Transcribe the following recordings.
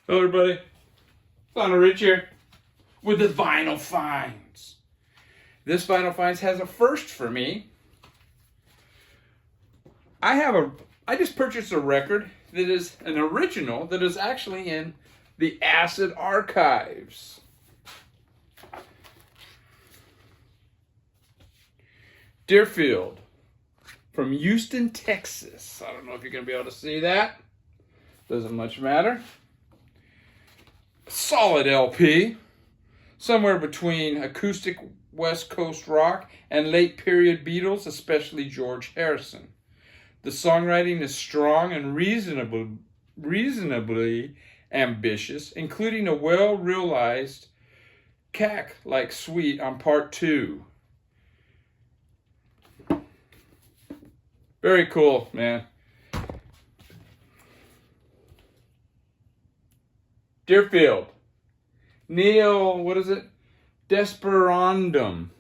Hello everybody, Lionel Rich here with the Vinyl Finds. This Vinyl Finds has a first for me. I just purchased a record that is an original that is actually in the Acid Archives. Deerfield from Houston, Texas. I don't know if you're going to be able to see that. Doesn't much matter. Solid LP, somewhere between acoustic West Coast rock and late period Beatles, especially George Harrison. The songwriting is strong and reasonably ambitious, including a well-realized cack-like suite on part 2. Very cool, man. Deerfield. Neil, what is it? Desperandum.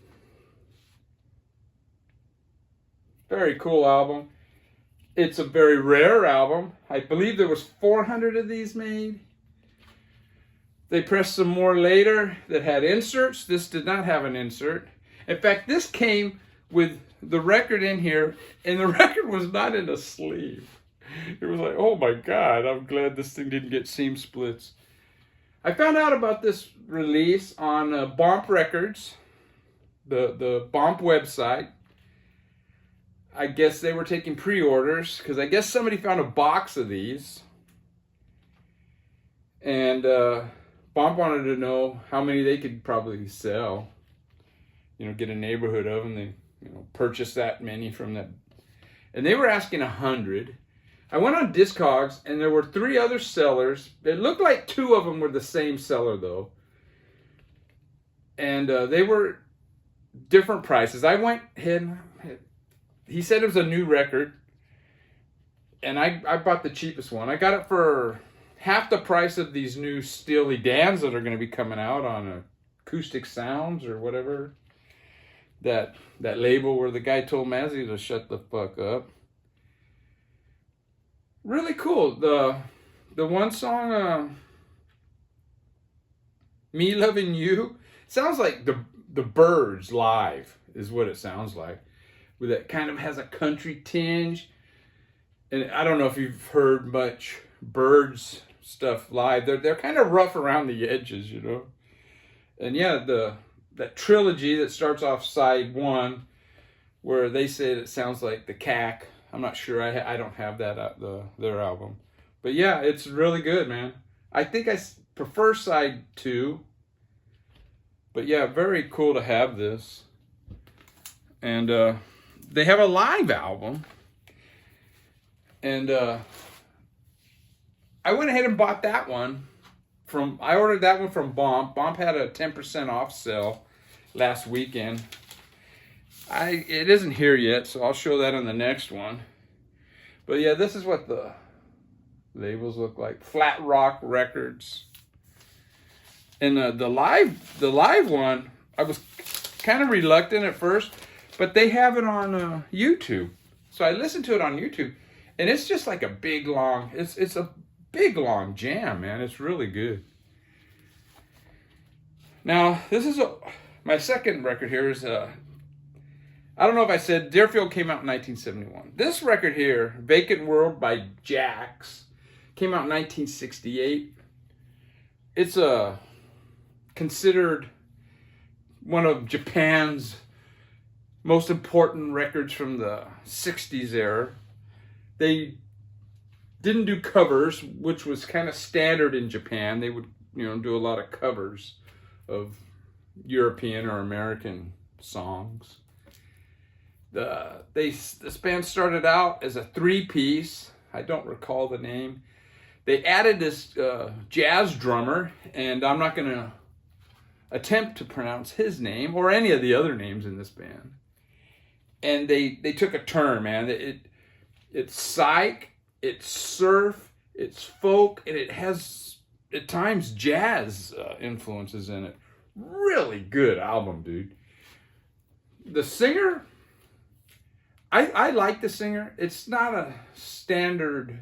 Very cool album. It's a very rare album. I believe there was 400 of these made. They pressed some more later that had inserts. This did not have an insert. In fact, this came with the record in here, and the record was not in a sleeve. It was like, oh my God, I'm glad this thing didn't get seam splits. I found out about this release on Bomp Records, the Bomp website. I guess they were taking pre-orders because I guess somebody found a box of these. And Bomp wanted to know how many they could probably sell. You know, get a neighborhood of them. They, purchase that many from that. And they were asking 100. I went on Discogs, and there were 3 other sellers. It looked like 2 of them were the same seller, though. And they were different prices. I went ahead, he said it was a new record, and I bought the cheapest one. I got it for half the price of these new Steely Dans that are going to be coming out on Acoustic Sounds or whatever. That label where the guy told Mazzy to shut the fuck up. Really cool. The one song, Me Loving You, sounds like the Byrds live is what it sounds like. With it kind of has a country tinge. And I don't know if you've heard much Byrds stuff live. They're kind of rough around the edges, And yeah, that trilogy that starts off side 1, where they said it sounds like the Cack. I'm not sure. I don't have that their album, but yeah, it's really good, man. I think I prefer side 2, but yeah, very cool to have this. And they have a live album, and I went ahead and bought that one I ordered that one from Bomp. Bomp had a 10% off sale last weekend. It isn't here yet, so I'll show that on the next one. But yeah, this is what the labels look like. Flat Rock Records. And the live one, I was kind of reluctant at first, but they have it on YouTube. So I listened to it on YouTube, and it's just like a big long. It's a big long jam, man. It's really good. Now this is my second record here is I don't know if I said Deerfield came out in 1971. This record here, Vacant World by Jax, came out in 1968. It's considered one of Japan's most important records from the 60s era. They didn't do covers, which was kind of standard in Japan. They would, do a lot of covers of European or American songs. This band started out as a 3-piece. I don't recall the name. They added this jazz drummer, and I'm not going to attempt to pronounce his name or any of the other names in this band. And they took a turn, man. It's psych, it's surf, it's folk, and it has at times jazz influences in it. Really good album, dude. The singer, I like the singer. It's not a standard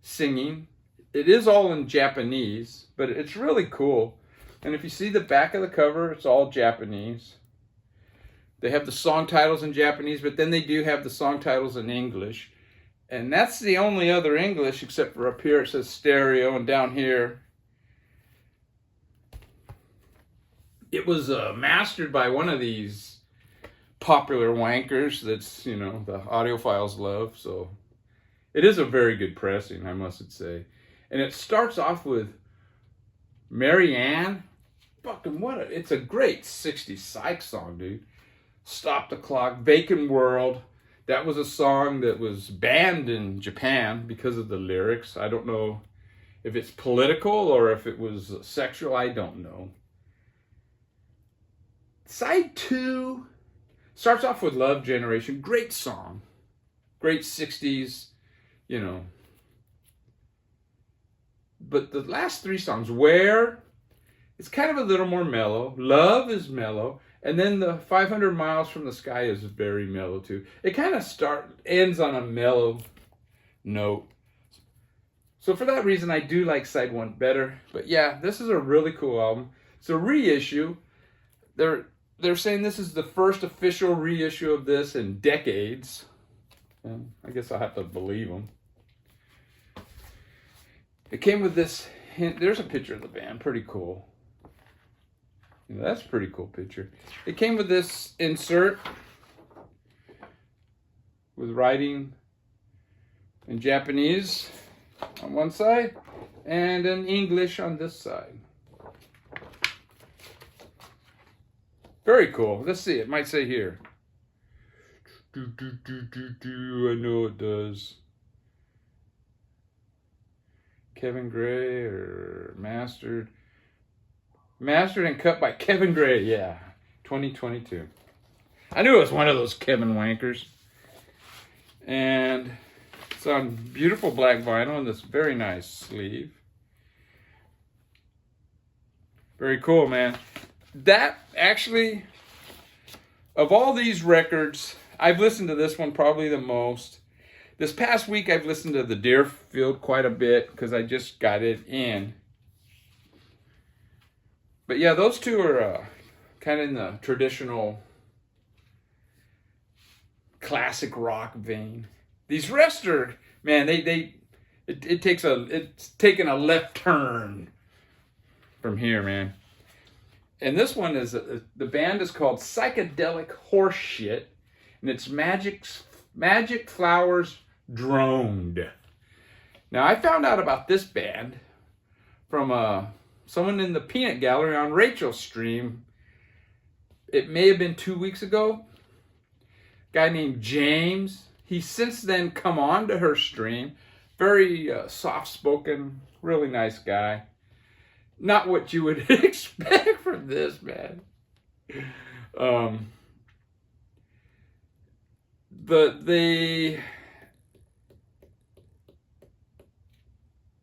singing. it is all in Japanese, but it's really cool. And if you see the back of the cover, it's all Japanese. They have the song titles in Japanese, but then they do have the song titles in English. And that's the only other English, except for up here it says stereo, and down here it was mastered by one of these popular wankers that's, the audiophiles love. So it is a very good pressing, I must say. And it starts off with Mary Ann. Fucking it's a great 60s psych song, dude. Stop the Clock, Vacant World. That was a song that was banned in Japan because of the lyrics. I don't know if it's political or if it was sexual. I don't know. Side 2 starts off with Love Generation. Great song. Great 60s, But the last 3 songs, Where, it's kind of a little more mellow. Love is mellow. And then the 500 Miles from the Sky is very mellow too. It kind of ends on a mellow note. So for that reason, I do like side 1 better. But yeah, this is a really cool album. It's a reissue. They're saying this is the first official reissue of this in decades. And I guess I'll have to believe them. It came with this hint. There's a picture of the band. Pretty cool. That's a pretty cool picture. It came with this insert with writing in Japanese on one side and in English on this side. Very cool. Let's see. It might say here. I know it does. Kevin Gray or mastered and cut by Kevin Gray. Yeah, 2022. I knew it was one of those Kevin wankers. And it's on beautiful black vinyl in this very nice sleeve. Very cool, man. That actually, of all these records, I've listened to this one probably the most. This past week, I've listened to the Deerfield quite a bit because I just got it in. But yeah, those two are kind of in the traditional classic rock vein. These rest are, man, it's taking a left turn from here, man. And this one is, the band is called Psychedelic Horseshit, and it's Magic Flowers Droned. Now, I found out about this band from someone in the Peanut Gallery on Rachel's stream. It may have been 2 weeks ago. A guy named James. He's since then come on to her stream. Very soft-spoken, really nice guy. Not what you would expect from this, man.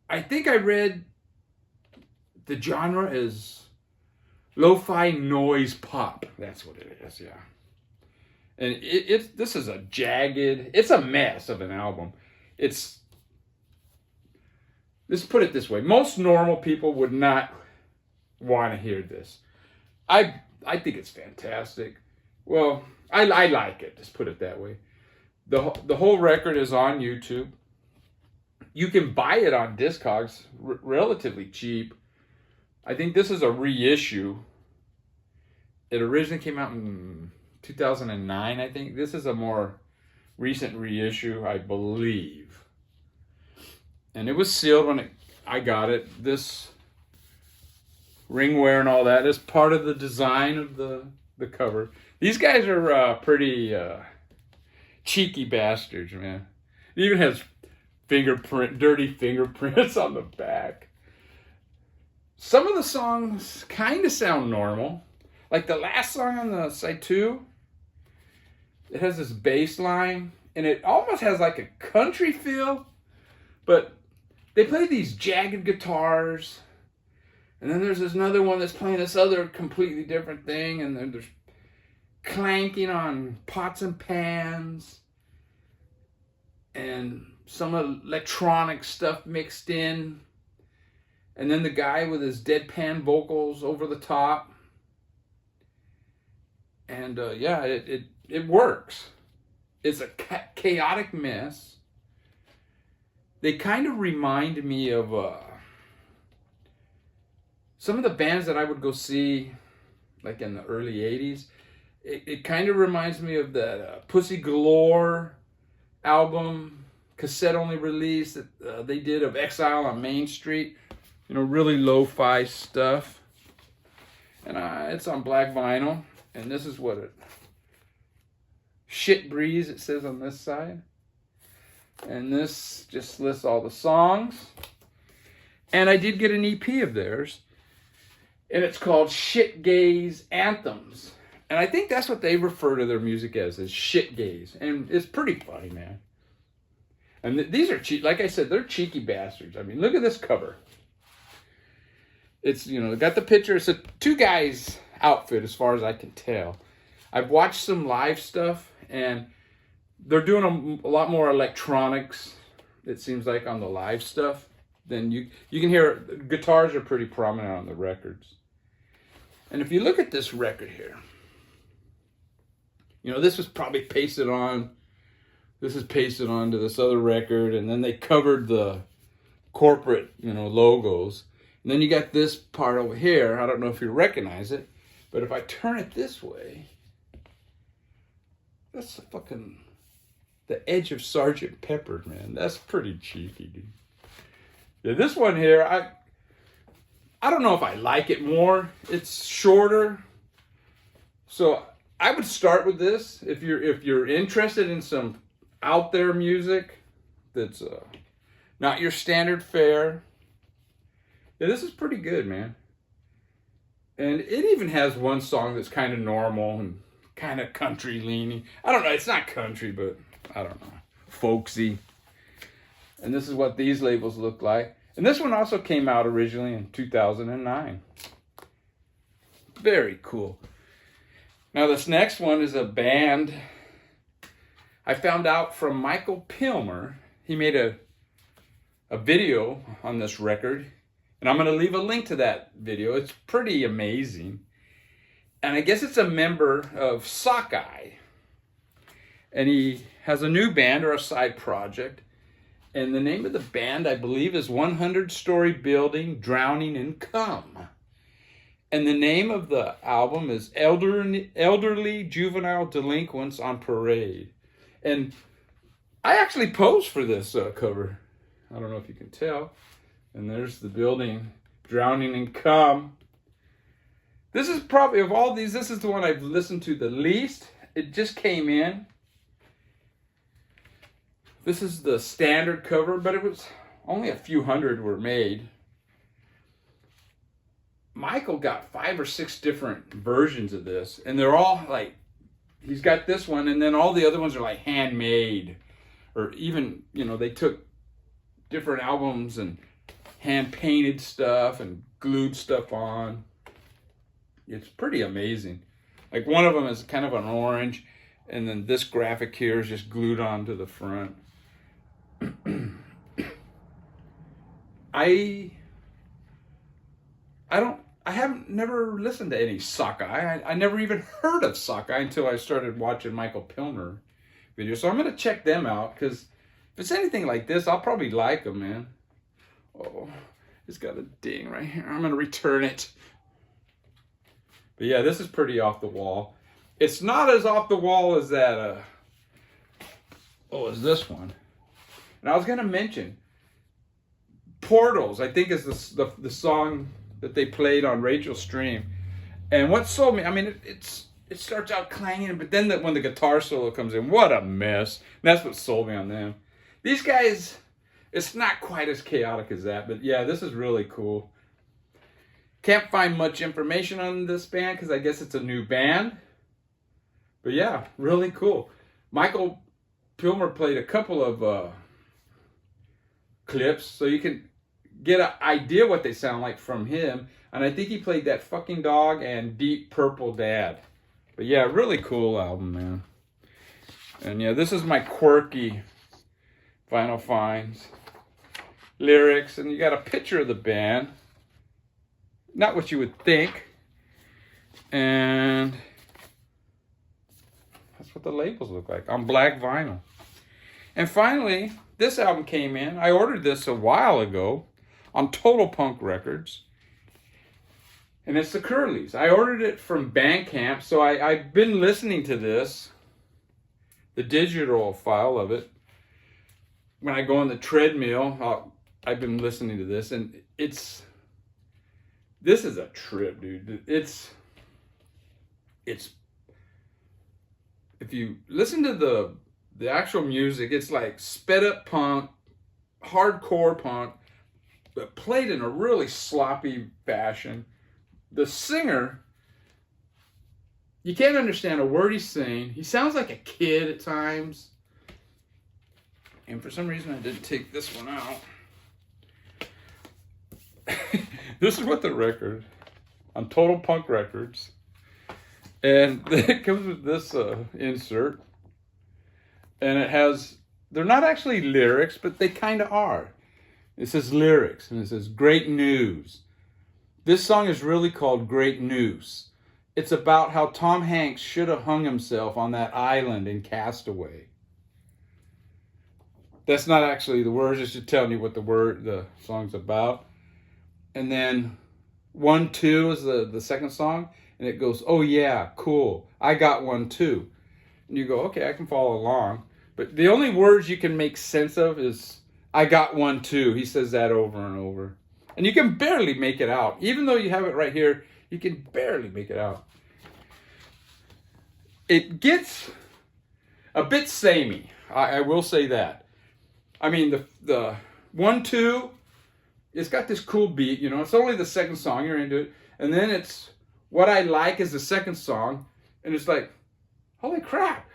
I think I read the genre is lo-fi noise pop. That's what it is, yeah. And this is it's a mess of an album. Let's put it this way. Most normal people would not want to hear this. I think it's fantastic. Well, I like it. Just put it that way. The whole record is on YouTube. You can buy it on Discogs relatively cheap. I think this is a reissue. It originally came out in 2009, I think. This is a more recent reissue, I believe. And it was sealed when I got it. This ringware and all that is part of the design of the cover. These guys are pretty cheeky bastards, man. It even has dirty fingerprints on the back. Some of the songs kind of sound normal. Like the last song on the side 2, it has this bass line, and it almost has like a country feel, but they play these jagged guitars, and then there's this another one that's playing this other completely different thing, and then there's clanking on pots and pans, and some electronic stuff mixed in. And then the guy with his deadpan vocals over the top. And yeah, it works. It's a chaotic mess. They kind of remind me of some of the bands that I would go see, like in the early 80s. It kind of reminds me of that Pussy Galore album, cassette-only release that they did of Exile on Main Street. You know, really lo-fi stuff. And it's on black vinyl. And this is what it... Shit Breeze, it says on this side. And this just lists all the songs. And I did get an EP of theirs. And it's called Shitgaze Anthems. And I think that's what they refer to their music as shitgaze. And it's pretty funny, man. And these are cheap. Like I said, they're cheeky bastards. I mean, look at this cover. It's, you know, got the picture. It's a two guys outfit as far as I can tell. I've watched some live stuff and they're doing a lot more electronics, it seems like, on the live stuff. Then you can hear guitars are pretty prominent on the records. And if you look at this record here, you know, this was probably pasted on. This is pasted onto this other record, and then they covered the corporate, you know, logos. And then you got this part over here. I don't know if you recognize it, but if I turn it this way, that's the edge of Sergeant Pepper, man. That's pretty cheeky, dude. Yeah, this one here, I don't know if I like it more. It's shorter. So I would start with this if you're interested in some out there music that's not your standard fare. Yeah, this is pretty good, man. And it even has one song that's kind of normal and kind of country leaning. I don't know, it's not country, but I don't know, folksy. And this is what these labels look like. And this one also came out originally in 2009. Very cool. Now this next one is a band I found out from Michael Pilmer. He made a video on this record. And I'm going to leave a link to that video. It's pretty amazing. And I guess it's a member of Sockeye. And he has a new band or a side project. And the name of the band, I believe, is 100 Story Building, Drowning in Cum. And the name of the album is Elderly Juvenile Delinquents on Parade. And I actually posed for this cover. I don't know if you can tell. And there's the building, Drowning in Cum. This is probably, of all these, this is the one I've listened to the least. It just came in. This is the standard cover, but it was only a few hundred were made. Michael got 5 or 6 different versions of this, and they're all like, he's got this one, and then all the other ones are like handmade, or even, you know, they took different albums and hand painted stuff and glued stuff on. It's pretty amazing. Like one of them is kind of an orange, and then this graphic here is just glued onto the front. I haven't never listened to any Sockeye. I never even heard of Sockeye until I started watching Michael Pilmer videos. So I'm going to check them out, because if it's anything like this, I'll probably like them, man. Oh, it's got a ding right here. I'm going to return it. But yeah, this is pretty off the wall. It's not as off the wall as that, as this one. And I was going to mention, Portals, I think, is the song that they played on Rachel's stream. And what sold me, I mean, it starts out clanging, but then when the guitar solo comes in, what a mess. And that's what sold me on them. These guys, it's not quite as chaotic as that, but yeah, this is really cool. Can't find much information on this band because I guess it's a new band. But yeah, really cool. Michael Pilmer played a couple of clips, so you can get an idea what they sound like from him. And I think he played That Fucking Dog and Deep Purple Dad. But yeah, really cool album, man. And yeah, this is my quirky Vinyl Finds lyrics. And you got a picture of the band. not what you would think. And that's what the labels look like on black vinyl. And finally, this album came in. I ordered this a while ago on Total Punk Records. And it's the Curleys. I ordered it from Bandcamp, so I've been listening to this, the digital file of it. When I go on the treadmill, I've been listening to this, and this is a trip, dude. It's if you listen to the actual music, it's like sped up punk, hardcore punk, but played in a really sloppy fashion. The singer, you can't understand a word he's saying. He sounds like a kid at times. And for some reason, I didn't take this one out. This is what the record on Total Punk Records. And it comes with this insert. And it has, they're not actually lyrics, but they kind of are. It says lyrics, and it says, "Great news." This song is really called Great News. It's about how Tom Hanks should have hung himself on that island in Castaway. That's not actually the words, it's just telling you what the song's about. And then 1, 2 is the second song, and it goes, "Oh yeah, cool, I got one too." And you go, okay, I can follow along. But the only words you can make sense of is, "I got one too." He says that over and over. And you can barely make it out. Even though you have it right here, you can barely make it out. It gets a bit samey. I will say that. I mean, the 1, 2, it's got this cool beat, you know. It's only the second song, you're into it. And then it's What I Like is the second song. And it's like, holy crap.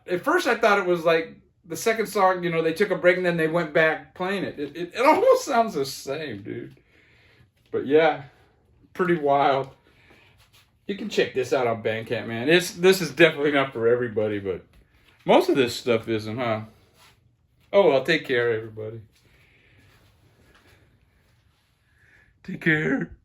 At first I thought it was like the second song, you know, they took a break and then they went back playing it. It almost sounds the same, dude. But yeah, pretty wild. You can check this out on Bandcamp, man. This is definitely not for everybody, but most of this stuff isn't, huh? Oh, well, take care, everybody. Take care.